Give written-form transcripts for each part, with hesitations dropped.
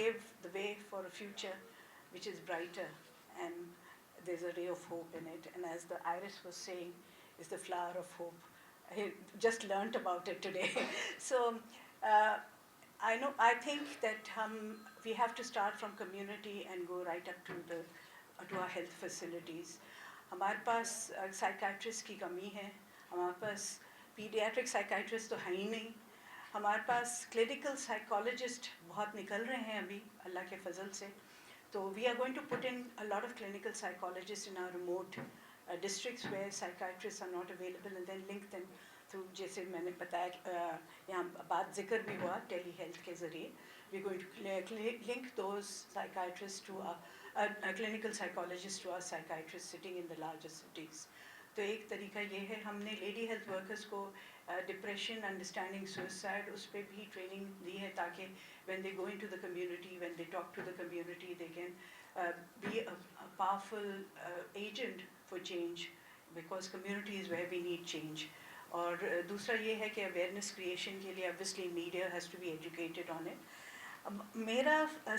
pave the way for a future which is brighter, and there's a ray of hope in it. And as the iris was saying, is the flower of hope. I just learnt about it today. So uh, I think that we have to start from community and go right up to our health facilities. हमारे पास psychiatrist की कमी है, हमारे पास paediatric psychiatrist तो है ही नहीं, हमारे पास clinical psychologist बहुत निकल रहे हैं अभी अल्लाह के फजल से. तो we are going to put in a lot of clinical psychologist in our remote districts where psychiatrists are not available, and then link them through, जैसे मैंने बताया यहाँ बात जिक्र भी हुआ टेली हेल्थ के ज़रिए. We going to link those psychiatrists to clinical psychologists to our psychiatrists sitting in the larger cities. तो एक तरीका ये है, हमने लेडी हेल्थ वर्कर्स को डिप्रेशन, अंडरस्टैंडिंग सुसाइड, उस पर भी ट्रेनिंग दी है ताकि when they go into the community, when they talk to the community, they can be a powerful agent for change, because community is where we need change. और दूसरा ये है कि अवेयरनेस क्रिएशन के लिए obviously media has to be educated on it. मेरा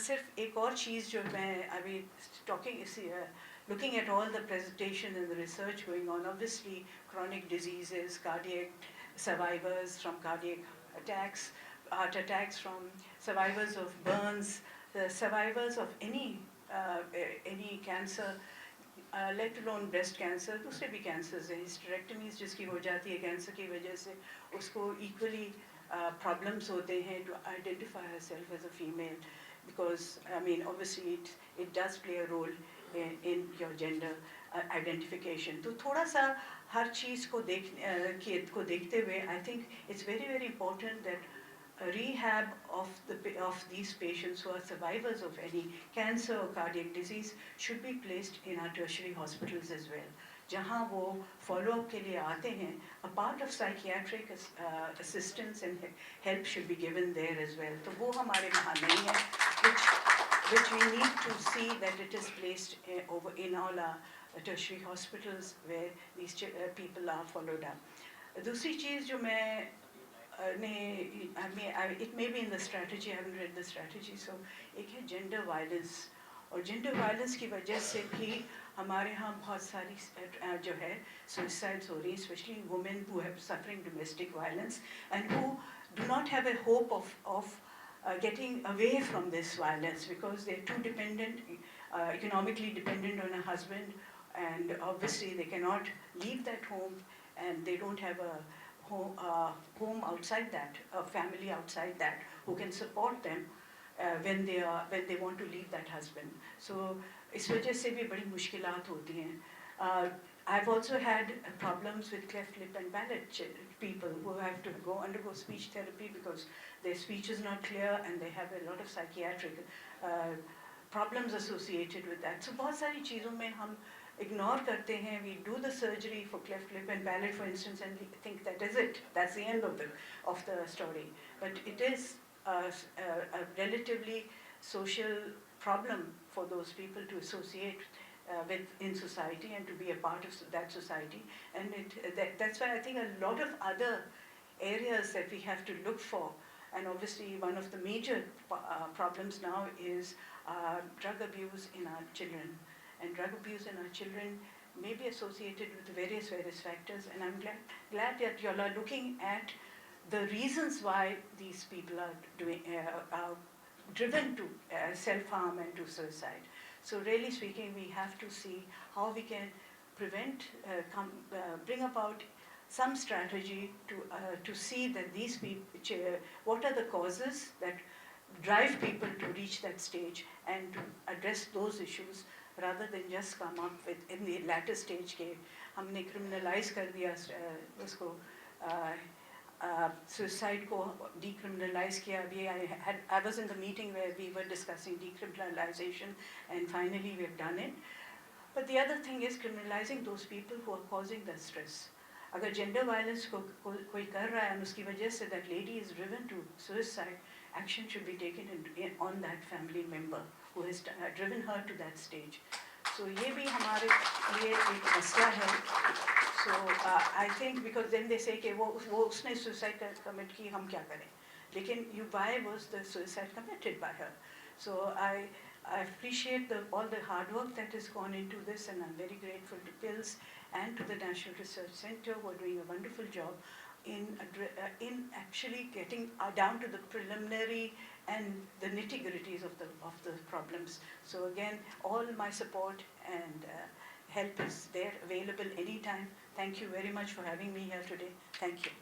सिर्फ एक और चीज़ जो मैं अभी talking looking at all the presentation and the research going on, obviously chronic diseases, cardiac survivors from cardiac attacks, heart attacks, from survivors of burns, the survivors of any cancer, let alone breast cancer, दूसरे भी cancers हैं, hysterectomies जिसकी हो जाती है cancer की वजह से, उसको equally problems होते हैं to identify herself as a female, because I mean obviously it does play a role in your gender identification. तो थोड़ा सा हर चीज़ को देखते हुए, I think it's very very important that rehab of these patients who are survivors of any cancer or cardiac disease should be placed in our tertiary hospitals as well, जहाँ वो follow-up के लिए आते हैं. A part of psychiatric assistance and help should be given there as well. तो वो हमारे वहाँ नहीं है, which we need to see that it is placed over in all our tertiary hospitals where these people are followed up. दूसरी चीज़ जो मैं it may be in the strategy, I haven't read the strategy, so एक है gender violence, और gender violence की वजह से भी हमारे यहाँ बहुत सारी जो है suicides हो रही, especially women who have suffering domestic violence and who do not have a hope of getting away from this violence, because they're too dependent, economically dependent on a husband, and obviously they cannot leave that home, and they don't have a home outside that, a family outside that who can support them when they want to leave that husband. So इस वजह से भी बड़ी मुश्किलात होती हैं. I've also had problems with cleft lip and palate people who have to undergo speech therapy because their speech is not clear and they have a lot of psychiatric problems associated with that. So बहुत सारी चीज़ों में हम ignore करते हैं. We do the surgery for cleft lip and palate, for instance, and we think that is it. That's the end of the story. But it is a relatively social problem for those people to associate with in society and to be a part of that society. And that's why I think a lot of other areas that we have to look for. And obviously one of the major problems now is drug abuse in our children. And drug abuse in our children may be associated with various factors. And I'm glad that you all are looking at the reasons why these people are driven to self-harm and to suicide. So really speaking, we have to see how we can prevent, bring about some strategy to see that these people, what are the causes that drive people to reach that stage, and to address those issues rather than just come up with in the latter stage के हमने criminalize कर दिया उसको suicide को decriminalize किया. I was in the meeting where we were discussing decriminalization, and finally we have done it. But the other thing is criminalizing those people who are causing the stress. अगर gender violence को कोई कर रहा है और उसकी वजह से that lady is driven to suicide, action should be taken on that family member who has driven her to that stage. So ये भी हमारे लिए एक मसला है. So I think because then they say कि वो उसने suicide commit की, हम क्या करें? लेकिन why was the suicide committed by her? So I appreciate all the hard work that has gone into this, and I'm very grateful to PILS and to the National Research Center who are doing a wonderful job in actually getting down to the preliminary and the nitty-gritties of the problems. So again, all my support and help is there, available anytime. Thank you very much for having me here today. Thank you.